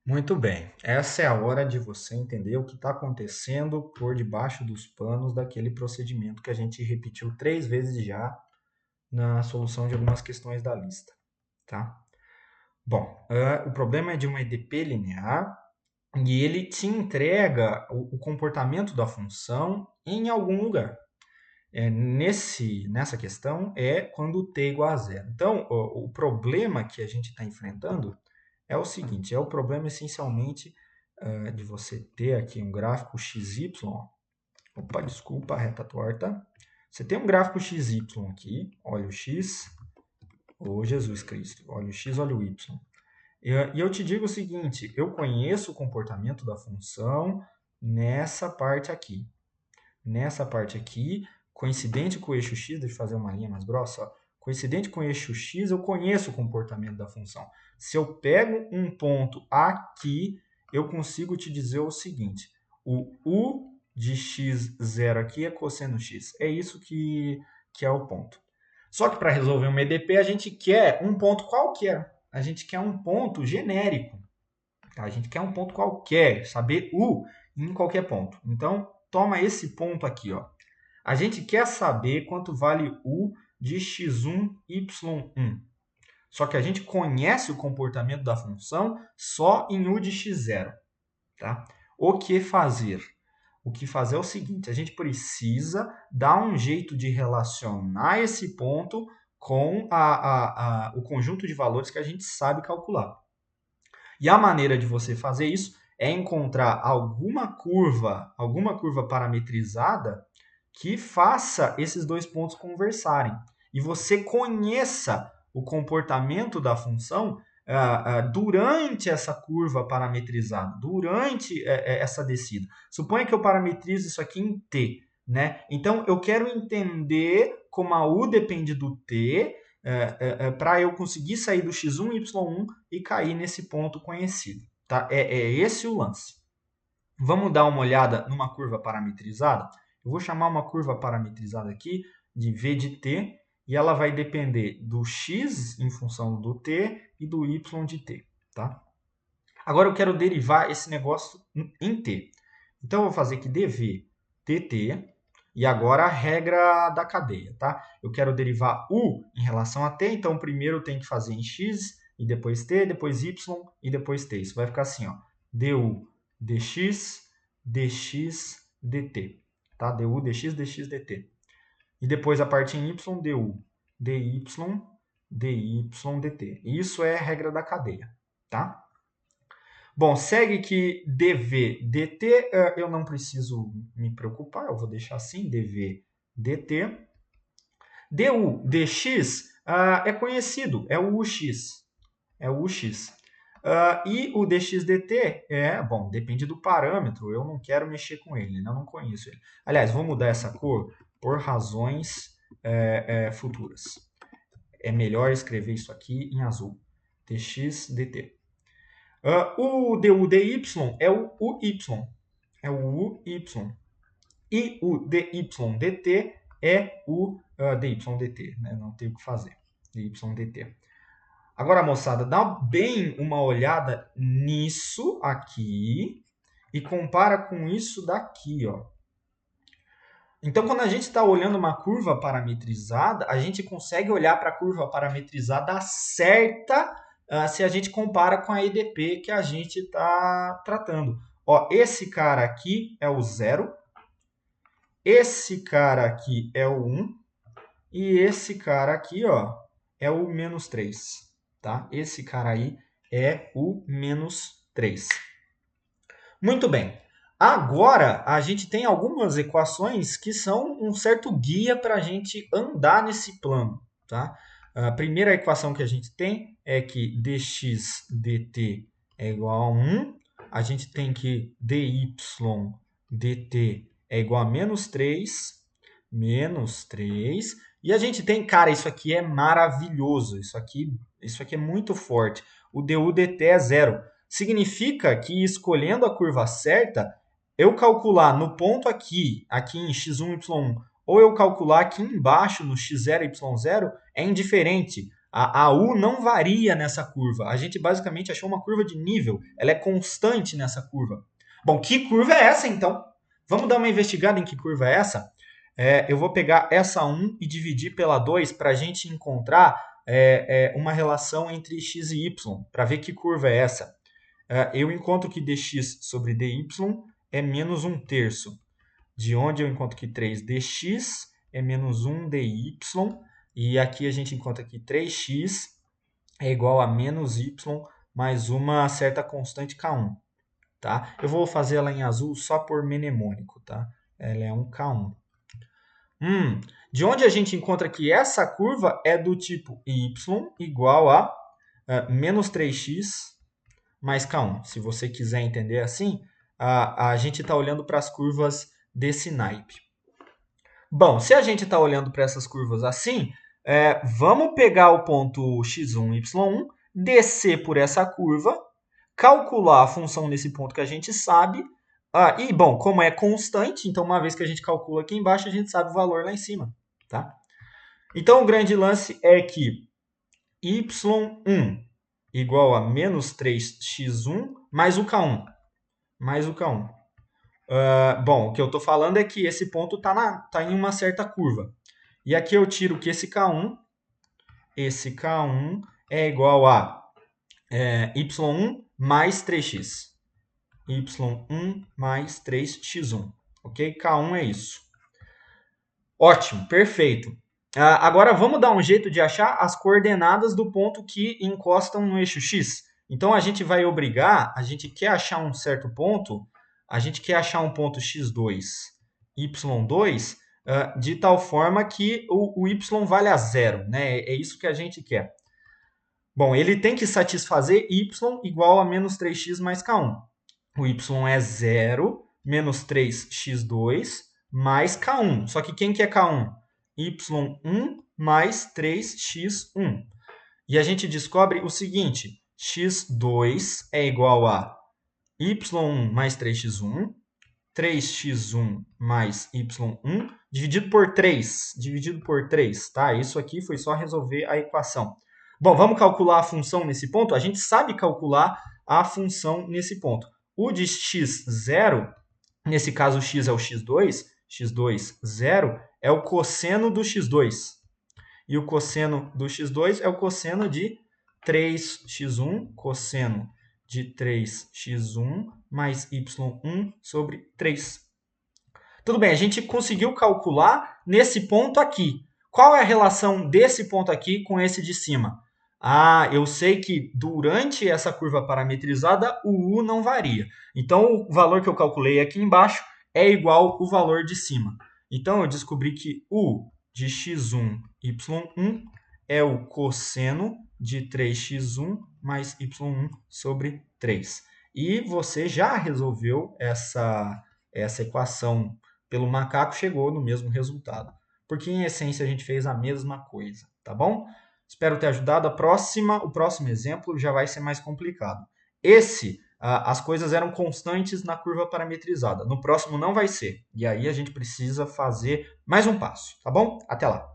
Muito bem, essa é a hora de você entender o que está acontecendo por debaixo dos panos daquele procedimento que a gente repetiu 3 vezes já na solução de algumas questões da lista, tá? Bom, o problema é de um EDP linear e ele te entrega o comportamento da função em algum lugar. Nessa questão é quando t é igual a zero. Então, o problema que a gente está enfrentando é o seguinte, é o problema essencialmente de você ter aqui um gráfico XY. Opa, desculpa, reta torta. Você tem um gráfico XY aqui, olha o X, ô Jesus Cristo, olha o X, olha o Y. E eu te digo o seguinte, eu conheço o comportamento da função nessa parte aqui. Nessa parte aqui, coincidente com o eixo x, deixa eu fazer uma linha mais grossa, ó. Coincidente com o eixo x, eu conheço o comportamento da função. Se eu pego um ponto aqui, eu consigo te dizer o seguinte, o u de x0 aqui é cosseno x. É isso que é o ponto. Só que para resolver um EDP, a gente quer um ponto qualquer. A gente quer um ponto genérico. Tá? A gente quer um ponto qualquer, saber u em qualquer ponto. Então, toma esse ponto aqui, ó. A gente quer saber quanto vale u de x1, y1. Só que a gente conhece o comportamento da função só em u de x0. Tá? O que fazer? O que fazer é o seguinte, a gente precisa dar um jeito de relacionar esse ponto com o conjunto de valores que a gente sabe calcular. E a maneira de você fazer isso é encontrar alguma curva parametrizada que faça esses dois pontos conversarem. E você conheça o comportamento da função durante essa curva parametrizada, durante essa descida. Suponha que eu parametrizo isso aqui em t. Né? Então, eu quero entender como a u depende do t, para eu conseguir sair do x1, y1 e cair nesse ponto conhecido. Tá? É esse o lance. Vamos dar uma olhada numa curva parametrizada? Eu vou chamar uma curva parametrizada aqui de v de t, e ela vai depender do x em função do t e do y de t. Tá? Agora eu quero derivar esse negócio em t. Então eu vou fazer aqui dv dt, e agora a regra da cadeia, tá? Eu quero derivar u em relação a t, então primeiro eu tenho que fazer em x, e depois t, depois y, e depois t. Isso vai ficar assim, ó, du dx, dx, dt, tá? Du dx, dx, dt. E depois a parte em y, du dy, dy, dt. Isso é a regra da cadeia, tá? Bom, segue que dv dt, eu não preciso me preocupar, eu vou deixar assim, dv dt. Du dx é conhecido, é o ux. É o ux. E o dx dt bom, depende do parâmetro, eu não quero mexer com ele, né? Eu não conheço ele. Aliás, vou mudar essa cor por razões futuras. É melhor escrever isso aqui em azul. Dx dt. O du dy é o uy. É o uy. E o dy dt é o dy dt. Né? Não tem o que fazer. Dy dt. Agora, moçada, dá bem uma olhada nisso aqui e compara com isso daqui, ó. Então, quando a gente está olhando uma curva parametrizada, a gente consegue olhar para a curva parametrizada certa se a gente compara com a EDP que a gente está tratando. Ó, esse cara aqui é o 0, esse cara aqui é o 1 e esse cara aqui ó, é o menos 3. Tá? Esse cara aí é o menos 3. Muito bem. Agora, a gente tem algumas equações que são um certo guia para a gente andar nesse plano. Tá? A primeira equação que a gente tem é que dx dt é igual a 1. A gente tem que dy dt é igual a menos 3. Menos 3. E a gente tem, cara, isso aqui é maravilhoso. Isso aqui é muito forte. O du dt é zero. Significa que escolhendo a curva certa, eu calcular no ponto aqui em x1, y1, ou eu calcular aqui embaixo no x0, y0, é indiferente. A U não varia nessa curva. A gente basicamente achou uma curva de nível. Ela é constante nessa curva. Bom, que curva é essa, então? Vamos dar uma investigada em que curva é essa? Eu vou pegar essa 1 e dividir pela 2 para a gente encontrar uma relação entre x e y, para ver que curva é essa. Eu encontro que dx sobre dy é menos 1/3, de onde eu encontro que 3dx é menos 1dy, e aqui a gente encontra que 3x é igual a menos y mais uma certa constante K1. Tá? Eu vou fazer ela em azul só por mnemônico. Tá? Ela é um K1. De onde a gente encontra que essa curva é do tipo y igual a menos 3x mais K1. Se você quiser entender assim, a gente está olhando para as curvas desse naipe. Bom, se a gente está olhando para essas curvas assim, vamos pegar o ponto x1, y1, descer por essa curva, calcular a função nesse ponto que a gente sabe, e, bom, como é constante, então uma vez que a gente calcula aqui embaixo, a gente sabe o valor lá em cima. Tá? Então, o grande lance é que y1 igual a menos 3x1 mais o K1. Mais o K1. Bom, o que eu estou falando é que esse ponto está em uma certa curva. E aqui eu tiro que esse K1 é igual a y1 mais 3x. y1 mais 3x1. Ok? K1 é isso. Ótimo, perfeito. Agora vamos dar um jeito de achar as coordenadas do ponto que encostam no eixo x. Então a gente vai obrigar, a gente quer achar um certo ponto, a gente quer achar um ponto x2, y2, de tal forma que o y vale a zero, né? É isso que a gente quer. Bom, ele tem que satisfazer y igual a menos 3x mais k1. O y é 0, menos 3x2 mais k1. Só que quem que é k1? y1 mais 3x1. E a gente descobre o seguinte, x2 é igual a y1 mais 3x1, 3x1 mais y1, dividido por 3, tá? Isso aqui foi só resolver a equação. Bom, vamos calcular a função nesse ponto? A gente sabe calcular a função nesse ponto. O de x0, nesse caso x é o x2, x2, 0, é o cosseno do x2. E o cosseno do x2 é o cosseno de 3x1, cosseno de 3x1 mais y1 sobre 3. Tudo bem, a gente conseguiu calcular nesse ponto aqui. Qual é a relação desse ponto aqui com esse de cima? Eu sei que durante essa curva parametrizada, o U não varia. Então, o valor que eu calculei aqui embaixo é igual ao valor de cima. Então, eu descobri que U de x1, y1 é o cosseno de 3x1 mais y1 sobre 3. E você já resolveu essa equação pelo macaco, chegou no mesmo resultado. Porque, em essência, a gente fez a mesma coisa, tá bom? Espero ter ajudado. O próximo exemplo já vai ser mais complicado. As coisas eram constantes na curva parametrizada. No próximo não vai ser. E aí a gente precisa fazer mais um passo, tá bom? Até lá!